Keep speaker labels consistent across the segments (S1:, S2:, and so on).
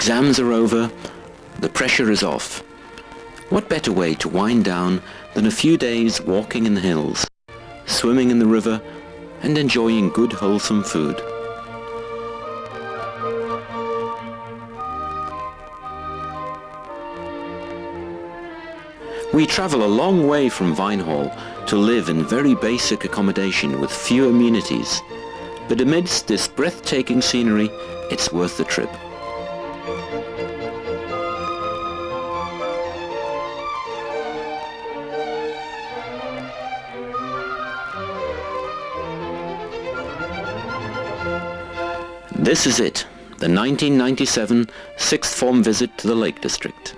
S1: exams are over, the pressure is off. What better way to wind down than a few days walking in the hills, swimming in the river, and enjoying good wholesome food. We travel a long way from Vinehall to live in very basic accommodation with few amenities, but amidst this breathtaking scenery, it's worth the trip. This is it, the 1997 sixth form visit to the Lake District.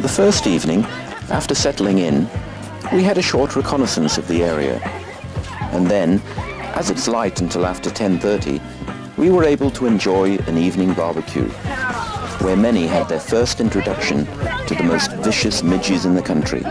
S1: The first evening, after settling in, we had a short reconnaissance of the area. And then, as it's light until after 10:30, we were able to enjoy an evening barbecue, where many had their first introduction to the most vicious midges in the country.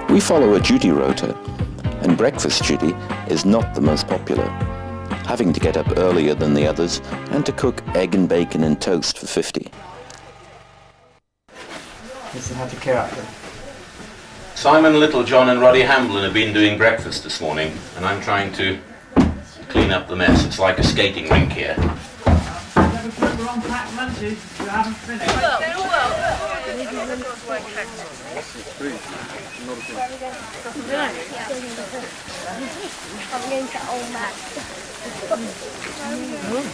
S1: We follow a duty rota, and breakfast duty is not the most popular, having to get up earlier than the others and to cook egg and bacon and toast for 50.
S2: Listen, how to care up there.
S1: Simon Littlejohn and Roddy Hamblin have been doing breakfast this morning, and I'm trying to clean up the mess. It's like a skating rink here.
S3: I'm going to old Mac.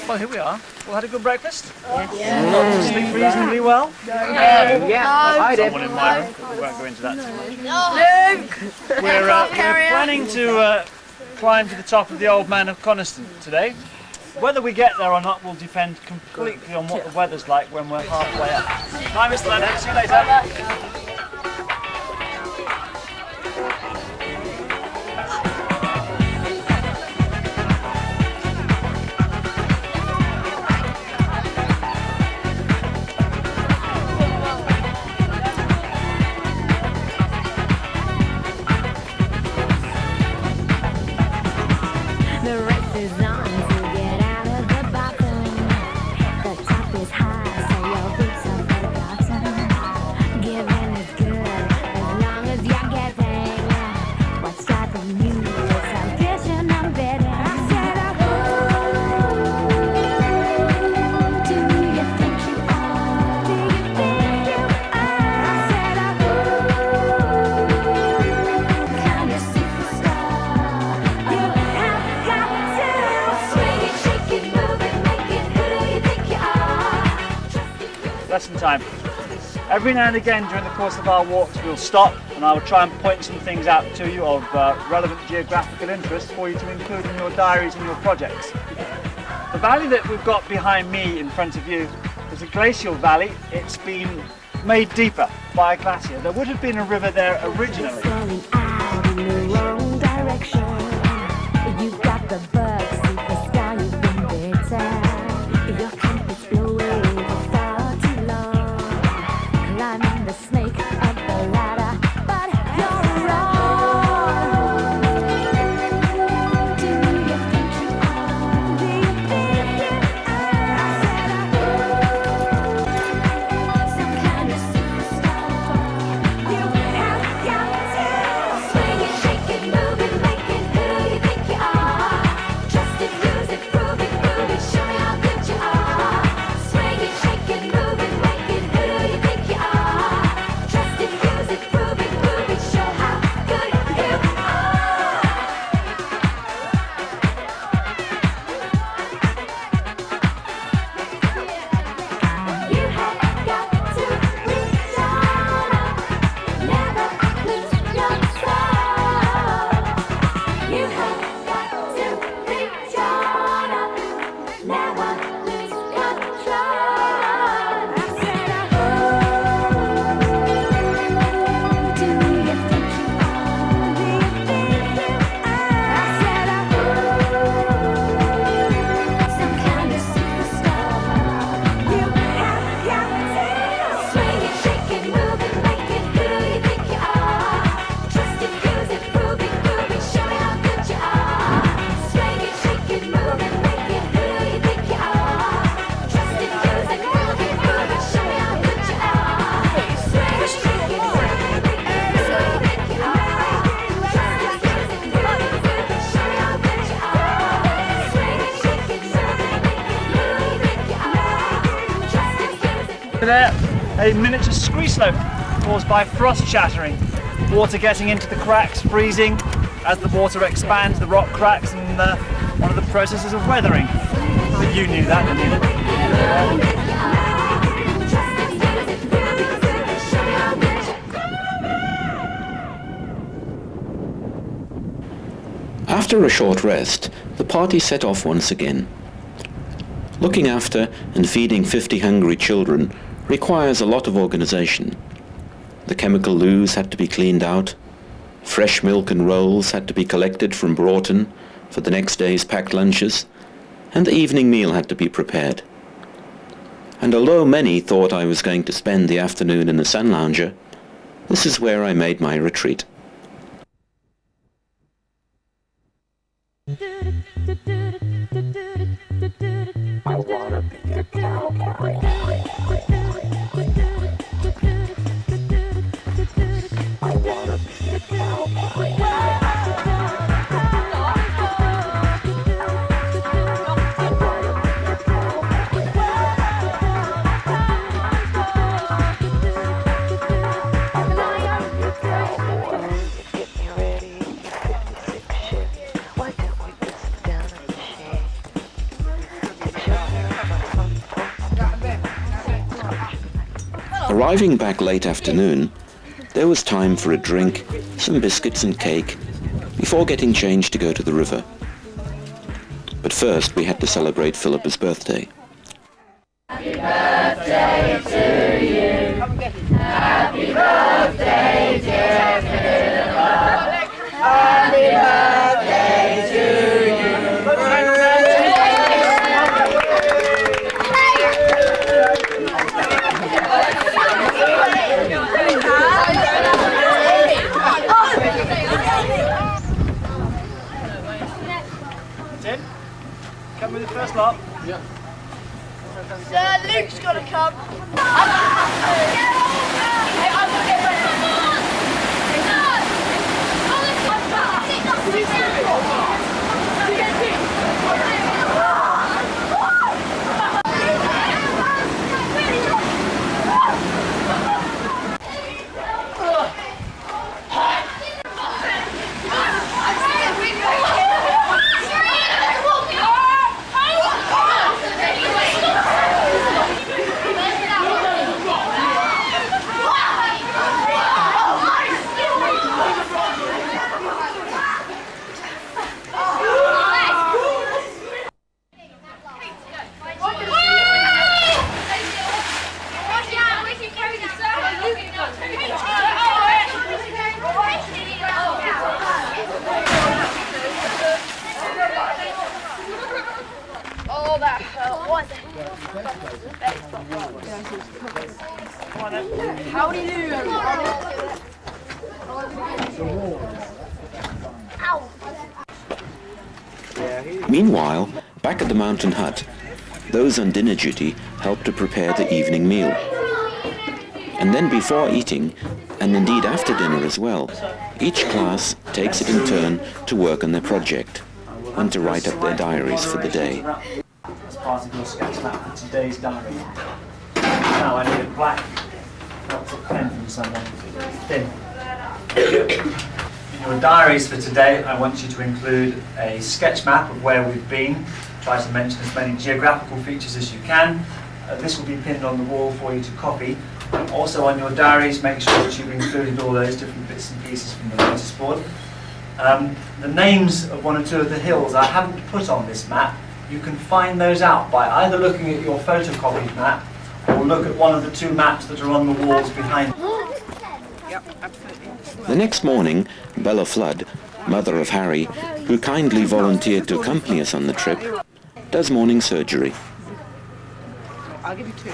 S2: Well, here we are. All had a good breakfast? Yeah. Sleep reasonably well?
S3: I did.
S2: Someone in my room. We won't go into that too much. We're planning to climb to the top of the Old Man of Coniston today. Whether we get there or not will depend completely on what the weather's like when we're halfway up. Bye, Mr. Leonard. See you later. Lesson time. Every now and again during the course of our walks we'll stop and I will try and point some things out to you of relevant geographical interest for you to include in your diaries and your projects. The valley that we've got behind me in front of you is a glacial valley. It's been made deeper by a glacier. There would have been a river there originally. There, a miniature scree slope caused by frost shattering, water getting into the cracks, freezing. As the water expands, the rock cracks, and one of the processes of weathering. But you knew that, didn't you?
S1: After a short rest, the party set off once again. Looking after and feeding 50 hungry children requires a lot of organisation. The chemical loos had to be cleaned out, fresh milk and rolls had to be collected from Broughton for the next day's packed lunches, and the evening meal had to be prepared. And although many thought I was going to spend the afternoon in the sun lounger, this is where I made my retreat.
S4: I wanna be a cowboy. I wanna be a cowboy.
S3: Get me ready, 56 shift. Why don't we just sit down and share?
S1: Arriving back late afternoon, there was time for a drink, some biscuits and cake, before getting changed to go to the river. But first we had to celebrate Philippa's birthday.
S4: Happy birthday to you. Happy birthday, dear Philippa. Happy birthday to you.
S2: Tim, come with the first lot. Yeah.
S5: Luke's got to come. Oh, that hurt. What? Howdy do, everybody.
S1: Meanwhile, back at the mountain hut, those on dinner duty helped to prepare the evening meal. And then before eating, and indeed after dinner as well, each class takes it in turn to work on their project and to write up their diaries for the day.
S2: As part of your sketch map for today's diary. Now I need a black notebook pen from someone. Thin. In your diaries for today, I want you to include a sketch map of where we've been. Try to mention as many geographical features as you can. This will be pinned on the wall for you to copy. Also on your diaries, make sure that you've included all those different bits and pieces from the notice board. The names of one or two of the hills I haven't put on this map. You can find those out by either looking at your photocopied map or look at one of the two maps that are on the walls behind you.
S1: The next morning, Bella Flood, mother of Harry, who kindly volunteered to accompany us on the trip, does morning surgery.
S3: I'll give you two.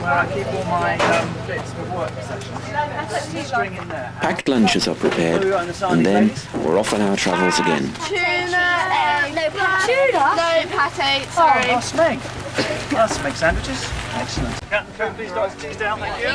S3: Where I keep all my bits for work sessions. String in there.
S1: Packed lunches are prepared, and then we're off on our travels again.
S5: Tuna, no pate. No pate, sorry.
S2: Oh, Smeg. Smeg sandwiches. Excellent. Captain Cook, please dot these down, thank you.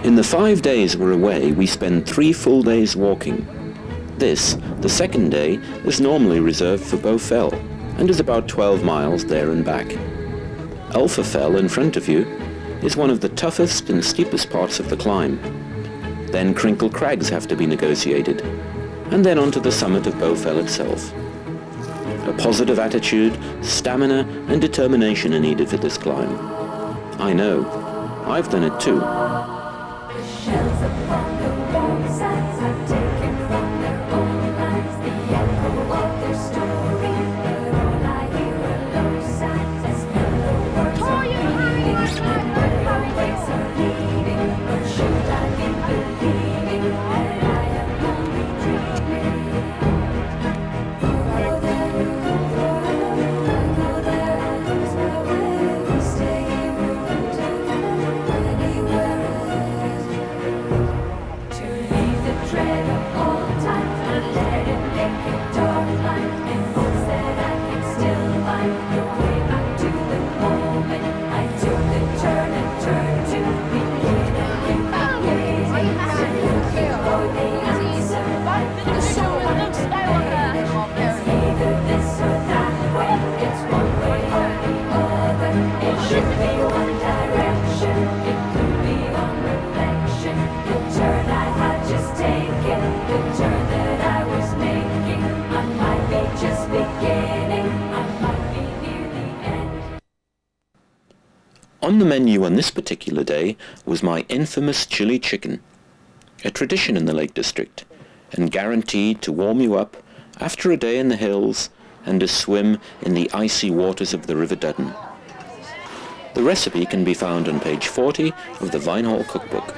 S1: In the 5 days we're away, we spend 3 full days walking. This, the second day, is normally reserved for Beau Fell, and is about 12 miles there and back. Ulfafell in front of you is one of the toughest and steepest parts of the climb. Then Crinkle Crags have to be negotiated, and then onto the summit of Bowfell itself. A positive attitude, stamina and determination are needed for this climb. I know, I've done it too.
S4: Shells upon the roadsides are taken from their own lives, the echo of their story. But all I hear are low sighs as mellow words are repeating. But heartaches are leaving, but should I be believing that I am only dreaming? Go there, go there, lose my way, we stay together anywhere else. To leave the dread of all time and let it make a dark line in hopes that I can still find the way back to the moment I took the turn and turned to begin again. Looking for the answer, it's either this or that way. It's one way or the other. It should be one direction. It could be on reflection. The turn I had just taken, the turn that I was making. I might be just beginning. I might be near the end.
S1: On the menu on this particular day was my infamous chili chicken, a tradition in the Lake District, and guaranteed to warm you up after a day in the hills and a swim in the icy waters of the River Duddon. The recipe can be found on page 40 of the Vinehall Cookbook.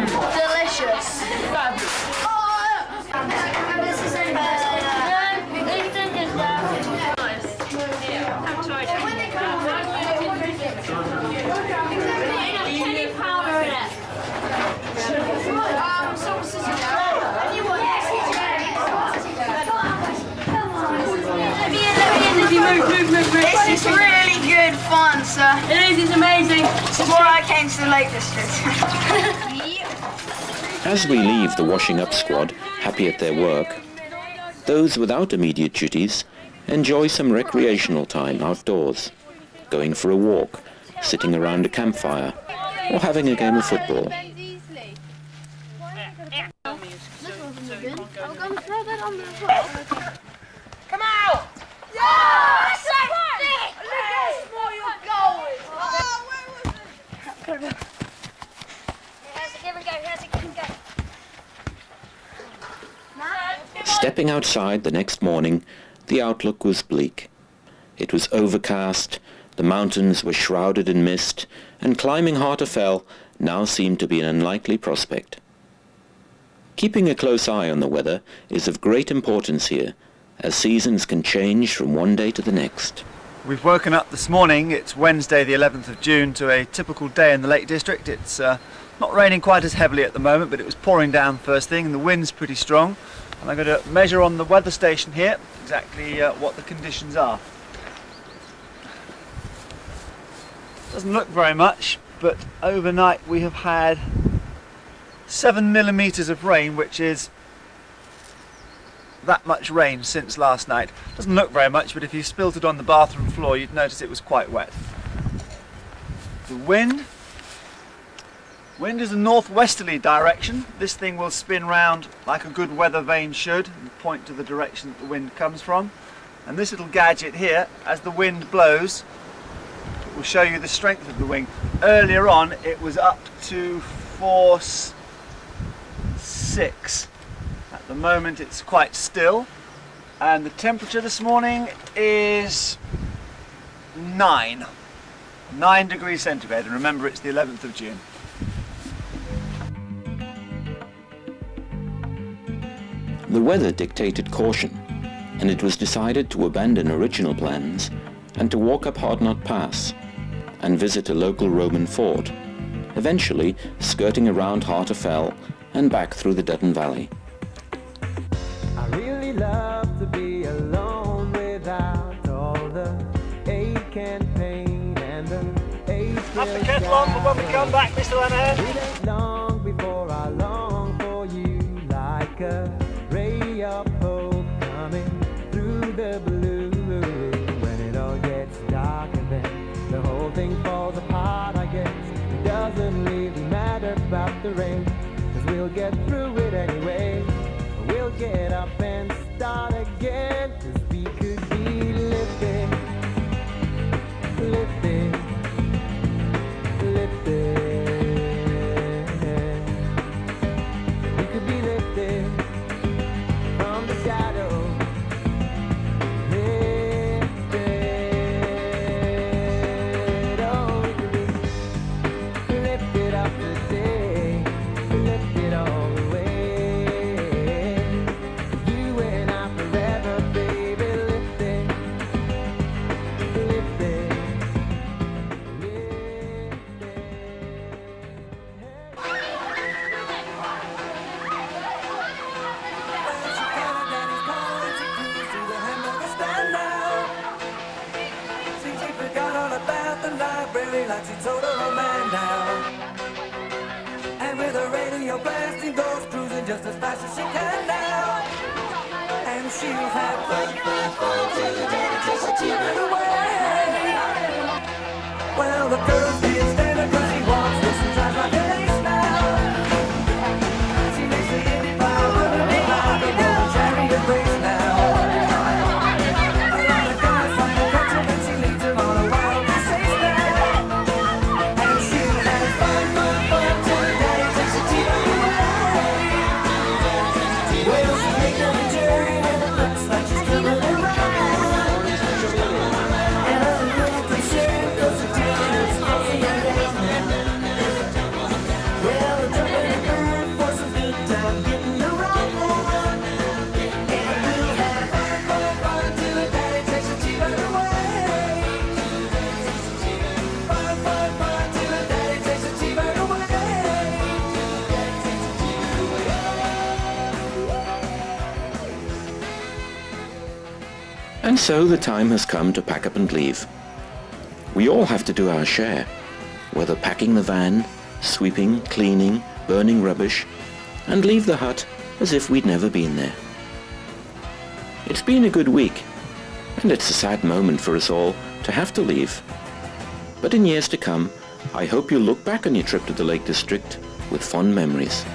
S5: Delicious.
S6: This is really good fun, sir. It is, it's amazing. This is why I came to the Lake District.
S1: As we leave the washing up squad happy at their work, those without immediate duties enjoy some recreational time outdoors, going for a walk, sitting around a campfire, or having a game of football.
S6: Come out!
S1: Stepping outside the next morning, the outlook was bleak. It was overcast, the mountains were shrouded in mist, and climbing Harterfell now seemed to be an unlikely prospect. Keeping a close eye on the weather is of great importance here, as seasons can change from one day to the next.
S2: We've woken up this morning, it's Wednesday the 11th of June, to a typical day in the Lake District. It's not raining quite as heavily at the moment, but it was pouring down first thing and the wind's pretty strong. And I'm going to measure on the weather station here exactly what the conditions are. Doesn't look very much, but overnight we have had 7 millimetres of rain, which is that much rain since last night. Doesn't look very much, but if you spilt it on the bathroom floor you'd notice it was quite wet. The wind is a northwesterly direction. This thing will spin round like a good weather vane should and point to the direction that the wind comes from. And this little gadget here, as the wind blows, it will show you the strength of the wing. Earlier on it was up to force 6. At the moment it's quite still, and the temperature this morning is 9 degrees centigrade, and remember it's the 11th of June.
S1: The weather dictated caution, and it was decided to abandon original plans and to walk up Hardknot Pass and visit a local Roman fort, eventually skirting around Harterfell and back through the Duddon Valley.
S7: I really love to be alone without all the ache and pain and the ache.
S2: Have the kettle on for when we come back, Mr. Lanahan.
S7: It ain't long before I long for you, like a ray of hope coming through everything falls apart, I guess it doesn't really matter about the rain, 'cause we'll get through it anyway. We'll get up and start again, 'cause we could be lifted, lifted, lifted. We could be lifted from the shadow. Lifted, oh, we could be lifted up today, lifted all the way. You and I forever, baby, lifted, lifted,
S8: like she told her old man now. And with her radio blasting, goes cruising just as fast as she can now. And she'll have fun, fun, fun till the day takes her tears away. Well, the girls can't stand her 'cause she walks this and drives like an ace now. She makes the Indy 500 look like a Roman chariot race now. A lot of guys find her catch her and she leads them on a wild goose chase now.
S1: And so the time has come to pack up and leave. We all have to do our share, whether packing the van, sweeping, cleaning, burning rubbish, and leave the hut as if we'd never been there. It's been a good week, and it's a sad moment for us all to have to leave. But in years to come, I hope you'll look back on your trip to the Lake District with fond memories.